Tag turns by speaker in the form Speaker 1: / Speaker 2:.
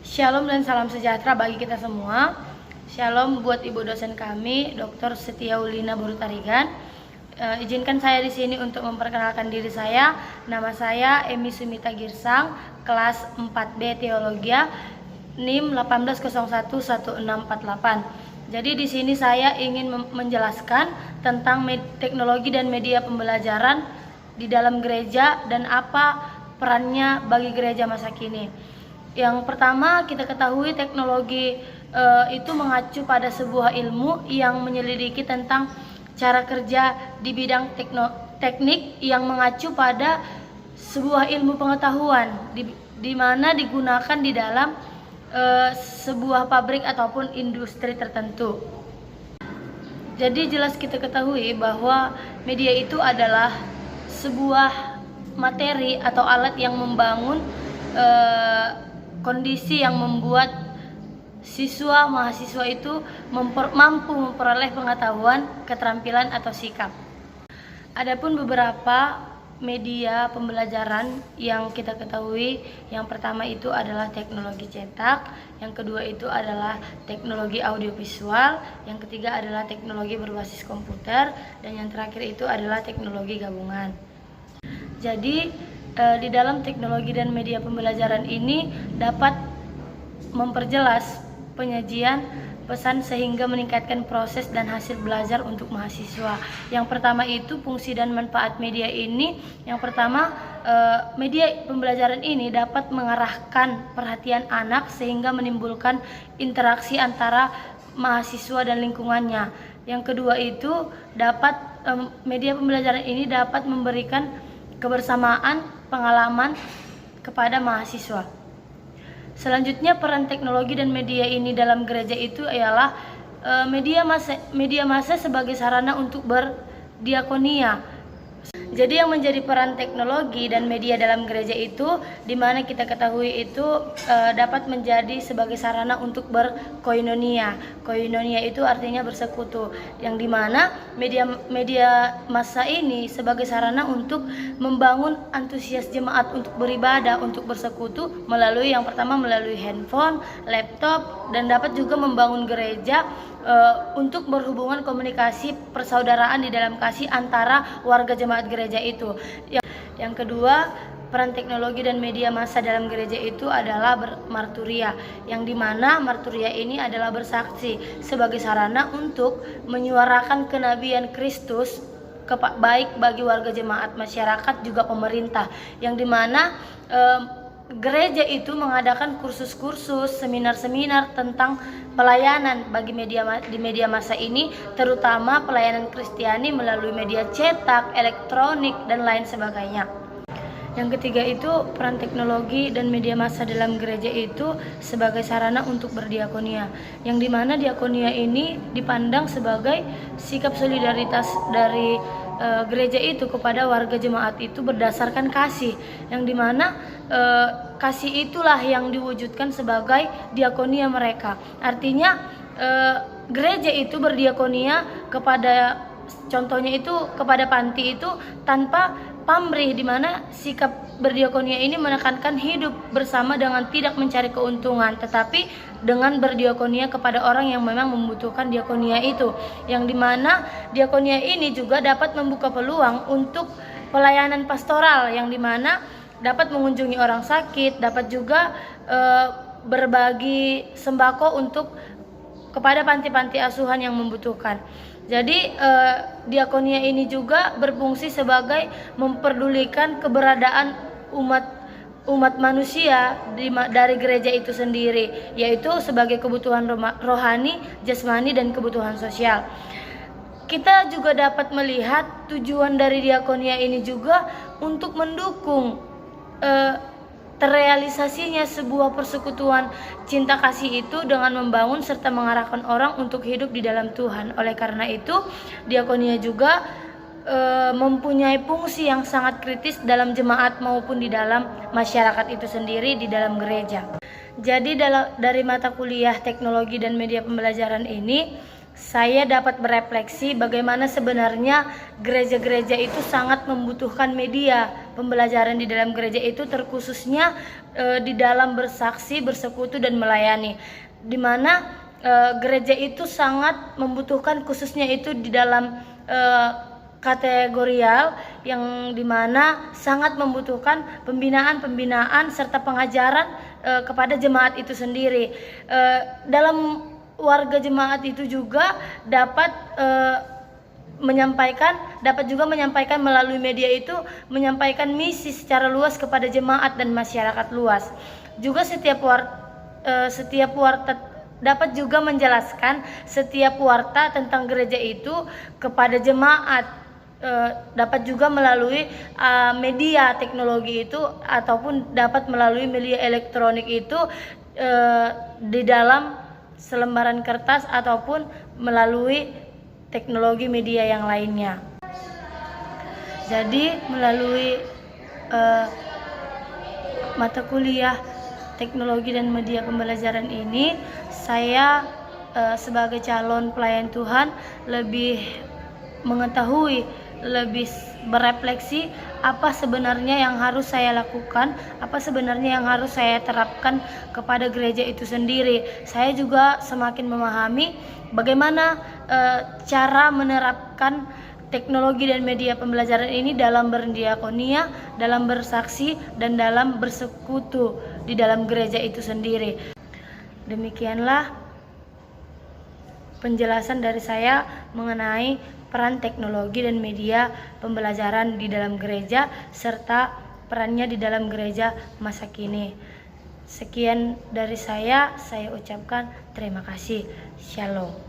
Speaker 1: Shalom dan salam sejahtera bagi kita semua. Shalom buat ibu dosen kami, Dr. Setiaulina Burutarigan. Izinkan saya di sini untuk memperkenalkan diri saya. Nama saya Emi Sumita Girsang, kelas 4B Teologia, NIM 18011648. Jadi di sini saya ingin menjelaskan tentang teknologi dan media pembelajaran di dalam gereja dan apa perannya bagi gereja masa kini. Yang pertama, kita ketahui teknologi itu mengacu pada sebuah ilmu yang menyelidiki tentang cara kerja di bidang teknik yang mengacu pada sebuah ilmu pengetahuan di mana digunakan di dalam sebuah pabrik ataupun industri tertentu. Jadi jelas kita ketahui bahwa media itu adalah sebuah materi atau alat yang membangun kondisi yang membuat mahasiswa itu mampu memperoleh pengetahuan, keterampilan atau sikap. Adapun beberapa media pembelajaran yang kita ketahui, yang pertama itu adalah teknologi cetak, yang kedua itu adalah teknologi audiovisual, yang ketiga adalah teknologi berbasis komputer, dan yang terakhir itu adalah teknologi gabungan. Jadi di dalam teknologi dan media pembelajaran ini dapat memperjelas penyajian pesan sehingga meningkatkan proses dan hasil belajar untuk mahasiswa. Yang pertama itu fungsi dan manfaat media ini. Yang pertama, media pembelajaran ini dapat mengarahkan perhatian anak sehingga menimbulkan interaksi antara mahasiswa dan lingkungannya. Yang kedua itu media pembelajaran ini dapat memberikan kebersamaan pengalaman kepada mahasiswa. Selanjutnya, peran teknologi dan media ini dalam gereja itu ialah media massa sebagai sarana untuk berdiakonia. Jadi yang menjadi peran teknologi dan media dalam gereja itu, di mana kita ketahui itu dapat menjadi sebagai sarana untuk berkoinonia. Koinonia itu artinya bersekutu, yang dimana media massa ini sebagai sarana untuk membangun antusias jemaat untuk beribadah, untuk bersekutu melalui yang pertama melalui handphone, laptop, dan dapat juga membangun gereja untuk berhubungan komunikasi persaudaraan di dalam kasih antara warga jemaat gereja itu. Yang kedua, peran teknologi dan media massa dalam gereja itu adalah marturia, yang dimana marturia ini adalah bersaksi sebagai sarana untuk menyuarakan kenabian Kristus baik bagi warga jemaat, masyarakat, juga pemerintah, yang dimana gereja itu mengadakan kursus-kursus, seminar-seminar tentang pelayanan bagi media massa ini, terutama pelayanan Kristiani melalui media cetak, elektronik, dan lain sebagainya. Yang ketiga itu peran teknologi dan media massa dalam gereja itu sebagai sarana untuk berdiakonia, yang dimana diakonia ini dipandang sebagai sikap solidaritas dari gereja itu kepada warga jemaat itu berdasarkan kasih, yang dimana kasih itulah yang diwujudkan sebagai diakonia mereka. Artinya gereja itu berdiakonia kepada, contohnya itu kepada panti itu tanpa pamrih, di mana sikap berdiakonia ini menekankan hidup bersama dengan tidak mencari keuntungan, tetapi dengan berdiakonia kepada orang yang memang membutuhkan diakonia itu, yang dimana diakonia ini juga dapat membuka peluang untuk pelayanan pastoral, yang dimana dapat mengunjungi orang sakit, dapat juga berbagi sembako untuk kepada panti-panti asuhan yang membutuhkan. Jadi diakonia ini juga berfungsi sebagai memperdulikan keberadaan umat manusia dari gereja itu sendiri, yaitu sebagai kebutuhan rohani, jasmani, dan kebutuhan sosial. Kita juga dapat melihat tujuan dari diakonia ini juga untuk mendukung terrealisasinya sebuah persekutuan cinta kasih itu dengan membangun serta mengarahkan orang untuk hidup di dalam Tuhan. Oleh karena itu, diakonia juga mempunyai fungsi yang sangat kritis dalam jemaat maupun di dalam masyarakat itu sendiri, di dalam gereja. Jadi dari mata kuliah teknologi dan media pembelajaran ini, saya dapat berefleksi bagaimana sebenarnya gereja-gereja itu sangat membutuhkan media. Pembelajaran di dalam gereja itu terkhususnya di dalam bersaksi, bersekutu, dan melayani. Di mana gereja itu sangat membutuhkan, khususnya itu di dalam kategorial, yang dimana sangat membutuhkan pembinaan serta pengajaran kepada jemaat itu sendiri. Dalam warga jemaat itu juga dapat juga menyampaikan melalui media itu, menyampaikan misi secara luas kepada jemaat dan masyarakat luas. Juga setiap warta dapat juga menjelaskan setiap warta tentang gereja itu kepada jemaat. Dapat juga melalui media teknologi itu, ataupun dapat melalui media elektronik itu di dalam selembaran kertas ataupun melalui teknologi media yang lainnya. Jadi melalui mata kuliah teknologi dan media pembelajaran ini, saya sebagai calon pelayan Tuhan lebih mengetahui, lebih berefleksi apa sebenarnya yang harus saya lakukan, apa sebenarnya yang harus saya terapkan kepada gereja itu sendiri. Saya juga semakin memahami bagaimana cara menerapkan teknologi dan media pembelajaran ini dalam berdiakonia, dalam bersaksi, dan dalam bersekutu di dalam gereja itu sendiri. Demikianlah penjelasan dari saya mengenai peran teknologi dan media pembelajaran di dalam gereja serta perannya di dalam gereja masa kini. Sekian dari saya ucapkan terima kasih. Shalom.